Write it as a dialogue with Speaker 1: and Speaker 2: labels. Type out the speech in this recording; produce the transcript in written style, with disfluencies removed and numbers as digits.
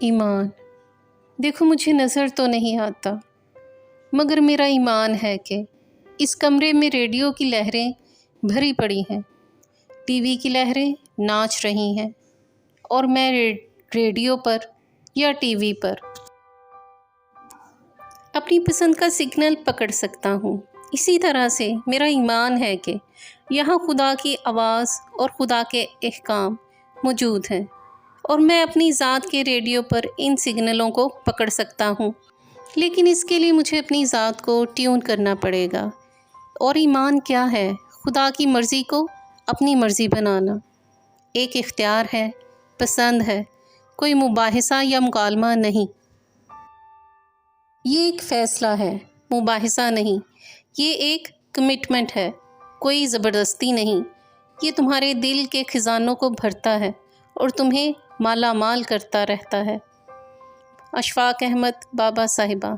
Speaker 1: ایمان۔ دیکھو مجھے نظر تو نہیں آتا، مگر میرا ایمان ہے کہ اس کمرے میں ریڈیو کی لہریں بھری پڑی ہیں، ٹی وی کی لہریں ناچ رہی ہیں، اور میں ریڈیو پر یا ٹی وی پر اپنی پسند کا سگنل پکڑ سکتا ہوں۔ اسی طرح سے میرا ایمان ہے کہ یہاں خدا کی آواز اور خدا کے احکام موجود ہیں، اور میں اپنی ذات کے ریڈیو پر ان سگنلوں کو پکڑ سکتا ہوں، لیکن اس کے لیے مجھے اپنی ذات کو ٹیون کرنا پڑے گا۔ اور ایمان کیا ہے؟ خدا کی مرضی کو اپنی مرضی بنانا، ایک اختیار ہے، پسند ہے، کوئی مباحثہ یا مکالمہ نہیں۔ یہ ایک فیصلہ ہے، مباحثہ نہیں۔ یہ ایک کمٹمنٹ ہے، کوئی زبردستی نہیں۔ یہ تمہارے دل کے خزانوں کو بھرتا ہے اور تمہیں مالا مال کرتا رہتا ہے۔ اشفاق احمد بابا صاحبہ۔